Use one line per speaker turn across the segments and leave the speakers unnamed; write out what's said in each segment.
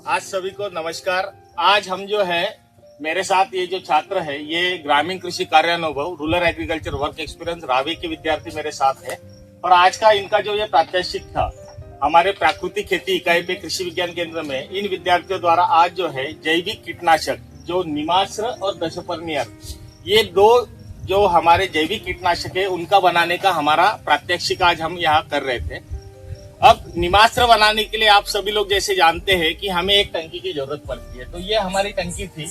आज सभी को नमस्कार। आज हम जो है मेरे साथ ये जो छात्र है ये ग्रामीण कृषि कार्यानुभव रूरल एग्रीकल्चर वर्क एक्सपीरियंस रावी के विद्यार्थी मेरे साथ है और आज का इनका जो ये प्रात्यक्षिक था हमारे प्राकृतिक खेती इकाई पे कृषि विज्ञान केंद्र में इन विद्यार्थियों द्वारा आज जो है जैविक कीटनाशक जो निमास्त्र और दशपर्णियर ये दो जो हमारे जैविक कीटनाशक है उनका बनाने का हमारा प्रात्यक्षिक आज हम यहाँ कर रहे थे। अब निमास्त्र बनाने के लिए आप सभी लोग जैसे जानते हैं कि हमें एक टंकी की जरूरत पड़ती है, तो ये हमारी टंकी थी।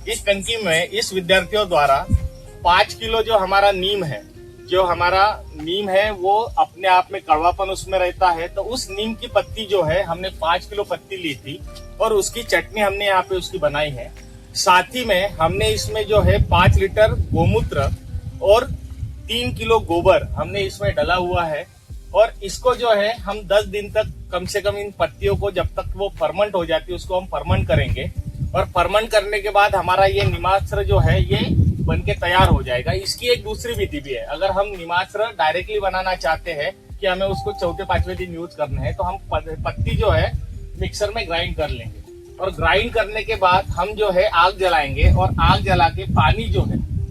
इस टंकी में इस विद्यार्थियों द्वारा 5 किलो जो हमारा नीम है वो अपने आप में कड़वापन उसमें रहता है, तो उस नीम की पत्ती जो है हमने 5 किलो पत्ती ली थी और उसकी चटनी हमने यहाँ पे उसकी बनाई है। साथ ही में हमने इसमें जो है 5 लीटर गोमूत्र और 3 किलो गोबर हमने इसमें डला हुआ है और इसको जो है हम 10 दिन तक कम से कम इन पत्तियों को जब तक वो फर्मेंट हो जाती है उसको हम फर्मेंट करेंगे और फर्मेंट करने के बाद हमारा ये निमास्त्र जो है ये बनके तैयार हो जाएगा। इसकी एक दूसरी विधि भी है, अगर हम निमास्त्र डायरेक्टली बनाना चाहते हैं कि हमें उसको चौथे पांचवें दिन यूज करना है तो हम पत्ती जो है मिक्सर में ग्राइंड कर लेंगे और ग्राइंड करने के बाद हम जो है आग जलाएंगे और आग जला के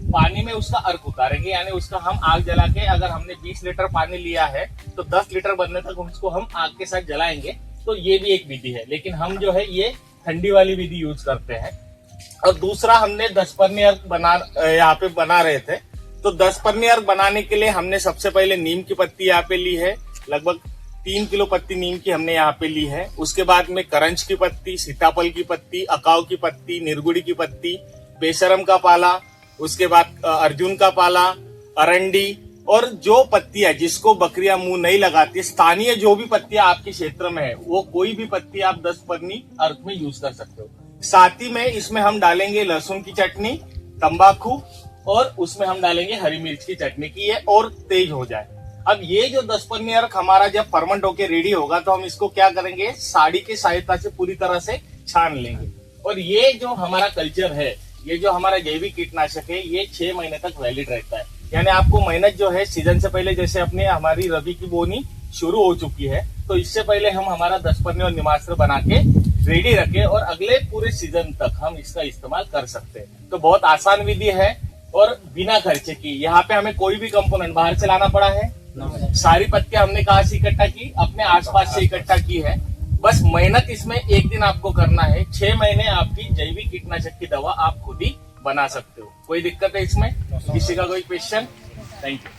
पानी में उसका अर्क उतारेंगे, यानी उसका हम आग जला के अगर हमने 20 लीटर पानी लिया है तो 10 लीटर बनने तक उसको हम आग के साथ जलाएंगे। तो ये भी एक विधि है, लेकिन हम जो है ये ठंडी वाली विधि यूज करते हैं। और दूसरा हमने 10 पर्णी अर्क यहाँ पे बना रहे थे, तो 10 पर्णी अर्क बनाने के लिए हमने सबसे पहले नीम की पत्ती यहाँ पे ली है, लगभग 3 किलो पत्ती नीम की हमने यहाँ पे ली है। उसके बाद में करंज की पत्ती, सीताफल की पत्ती, अकाव की पत्ती, निरगुड़ी की पत्ती, बेशरम का पाला, उसके बाद अर्जुन का पाला, अरंडी और जो पत्तियां जिसको बकरियां मुंह नहीं लगाती, स्थानीय जो भी पत्तियां आपके क्षेत्र में है वो कोई भी पत्ती आप 10 पर्णी अर्क में यूज कर सकते हो। साथ ही में इसमें हम डालेंगे लहसुन की चटनी, तंबाकू और उसमें हम डालेंगे हरी मिर्च की चटनी की ये और तेज हो जाए। अब ये जो 10 पर्णी अर्क हमारा जब फर्मेंट होके रेडी होगा तो हम इसको क्या करेंगे, साड़ी की सहायता से पूरी तरह से छान लेंगे और ये जो हमारा कल्चर है, ये जो हमारा जैविक कीटनाशक है ये 6 महीने तक वैलिड रहता है। यानी आपको मेहनत जो है सीजन से पहले, जैसे अपने हमारी रबी की बोनी शुरू हो चुकी है तो इससे पहले हम हमारा 10 पर्णी और निमास्त्र बना के रेडी रखे और अगले पूरे सीजन तक हम इसका इस्तेमाल कर सकते हैं। तो बहुत आसान विधि है और बिना खर्चे की। यहाँ पे हमें कोई भी कंपोनेंट बाहर से लाना पड़ा है, सारी पत्तियां हमने कहाँ से इकट्ठा की, अपने आसपास से इकट्ठा की है। बस मेहनत इसमें एक दिन आपको करना है, 6 महीने आपकी जैविक कीटनाशक की दवा आप खुद ही बना सकते हो। कोई दिक्कत है इसमें? किसी का कोई क्वेश्चन? Thank you.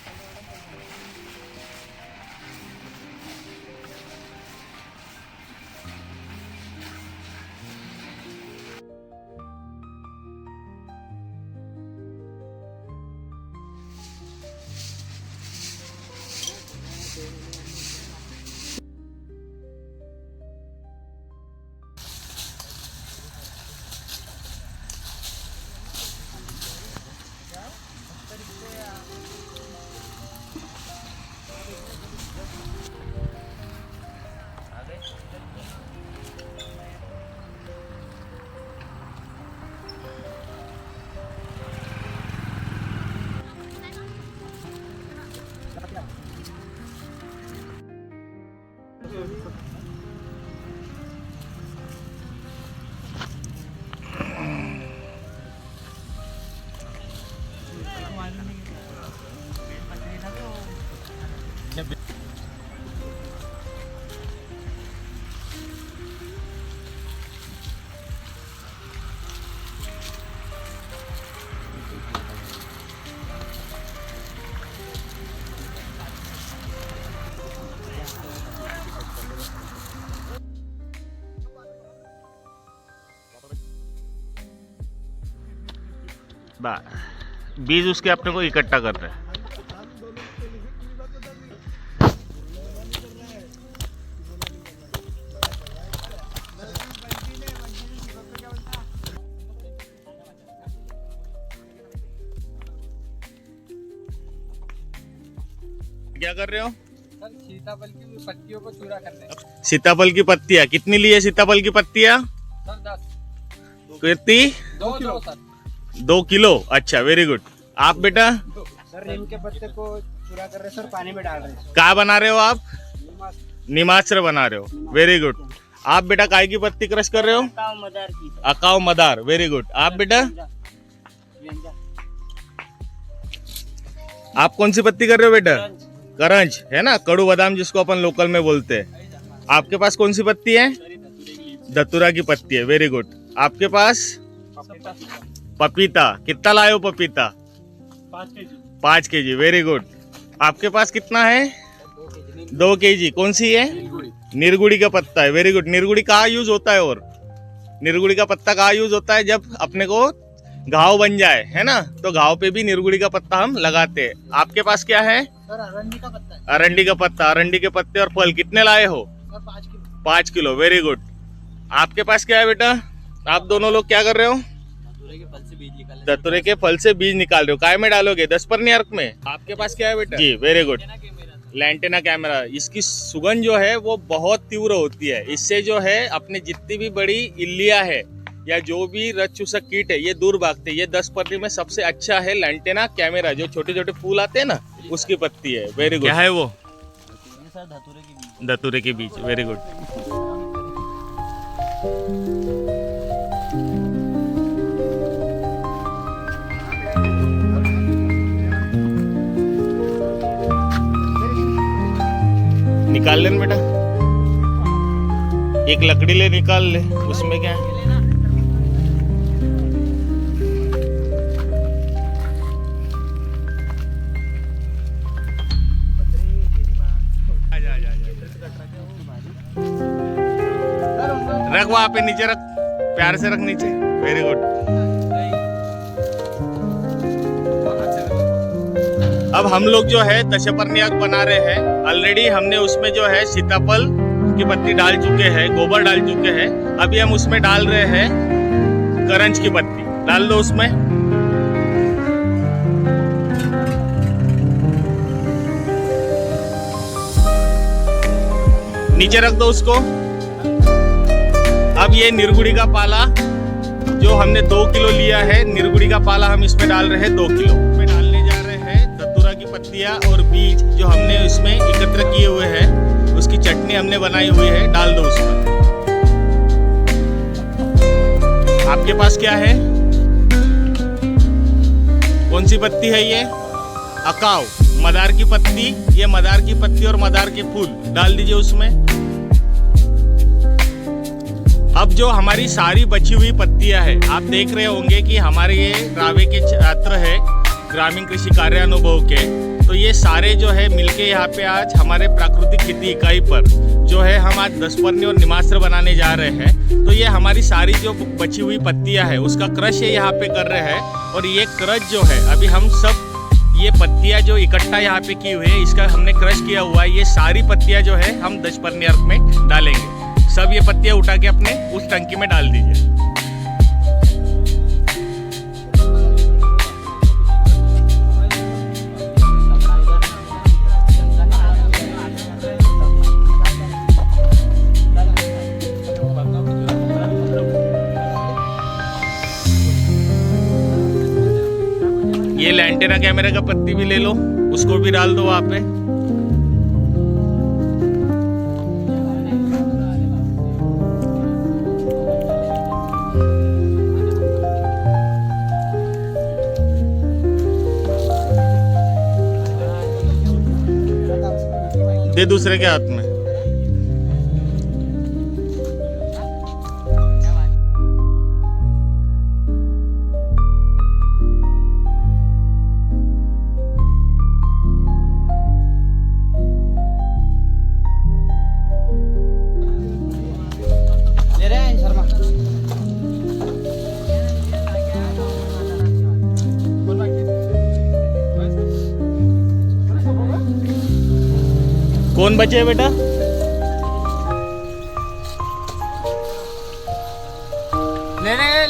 बीज उसके अपने को इकट्ठा कर रहे हैं।
क्या कर रहे हो?
सर सीताफल की पत्तियों को चूरा कर रहे हैं।
सीताफल की पत्तियां कितनी ली है? सीताफल की पत्तियां
सर 10
कितनी?
2 किलो सर।
2 किलो। अच्छा, वेरी गुड। आप बेटा?
सर नीम के पत्ते को चूरा कर रहे सर, पानी में डाल रहे हैं।
क्या बना रहे हो आप?
निमास्त्र।
निमास्त्र बना रहे हो, वेरी गुड।
आप बेटा काय की पत्ती क्रश कर रहे हो?
मदार की
अकाव मदार, वेरी गुड। आप बेटा आप कौन सी पत्ती कर रहे हो बेटा? करंज है ना, कड़ू बादाम जिसको अपन लोकल में बोलते हैं। आपके पास कौन सी पत्ती है? धतूरा की पत्ती है, वेरी गुड। आपके पास पपीता, कितना लाए हो पपीता? 5 kg, वेरी गुड। आपके पास कितना है? 2 kg। कौन सी है? निरगुड़ी का पत्ता है, वेरी गुड। निरगुड़ी कहाँ यूज होता है? और निरगुड़ी का पत्ता कहाँ यूज होता है? जब अपने को घाव बन जाए, है ना, तो घाव पे भी निरगुड़ी का पत्ता हम लगाते हैं। आपके पास क्या है?
सर अरंडी का पत्ता है
अरंडी का पत्ता, अरंडी के पत्ते और फल कितने लाए हो?
Sir 5 kilo
5 kilo, very good. आपके पास क्या है बेटा? आप दोनों लोग क्या कर रहे हो?
धतूरे के फल से बीज निकाले
धतूरे के फल से बीज निकाल रहे हो। काय में डालोगे? 10 पर अर्क में। आपके पास क्या है बेटा? जी, वेरी गुड। Lantana camera. इसकी सुगंध जो है वो बहुत तीव्र होती है। इससे जो है अपने जितनी भी बड़ी इल्लियां है या जो भी रस चूसक कीट है ये दूर भागते हैं। ये 10 पत्ती में सबसे अच्छा है लैंटेना कैमरा। जो छोटे छोटे फूल आते हैं ना, उसकी पत्ती है, वेरी गुड। क्या है वो?
सर धतूरे की बीज
धतूरे के बीज, वेरी गुड। निकाल ले बेटा, एक लकड़ी ले, निकाल ले। उसमें क्या है? रख वहां पे नीचे रख, प्यार से रख नीचे, वेरी गुड। अब हम लोग जो है दशपर्णी बना रहे हैं। ऑलरेडी हमने उसमें जो है सीताफल की पत्ती डाल चुके हैं, गोबर डाल चुके हैं। अभी हम उसमें डाल रहे हैं करंज की पत्ती। डाल दो उसमें। नीचे रख दो उसको। अब ये निरगुड़ी का पाला जो हमने 2 किलो लिया है, निरगुड़ी का पाला हम इसमें डाल रहे हैं 2 किलो। इसमें डालने जा रहे हैं धतूरा की पत्तियां और बीज जो हमने इसमें एकत्र किए हुए हैं। उसकी चटनी हमने बनाई हुई है, डाल दो उसमें। आपके पास क्या है? कौन सी पत्ती है ये? अकाव, मदार की पत्ती। ये मदार की पत्ती और मदार के फूल डाल दीजिए उसमें। अब जो हमारी सारी बची हुई पत्तियां है, आप देख रहे होंगे कि हमारे ये रावे के छात्र है ग्रामीण कृषि कार्यानुभव के, तो ये सारे जो है मिलके यहाँ पे आज हमारे प्राकृतिक खेती इकाई पर जो है हम आज दशपर्णी और निमास्त्र बनाने जा रहे हैं। तो ये हमारी सारी जो बची हुई पत्तियां है उसका क्रश ये यहाँ पे कर रहे हैं। और ये क्रश जो है अभी हम सब ये पत्तियां जो इकट्ठा यहाँ पे की हुई है इसका हमने क्रश किया हुआ है। ये सारी पत्तियां जो है हम दशपर्णी अर्क में डालेंगे। सब ये पत्तियां उठा के अपने उस टंकी में डाल दीजिए। ये लैंटेना कैमरा का पत्ती भी ले लो, उसको भी डाल दो वहां पे। दे दूसरे के हाथ में।
ले रहे हैं शर्मा।
कौन बचे बेटा?
ले रहे हैं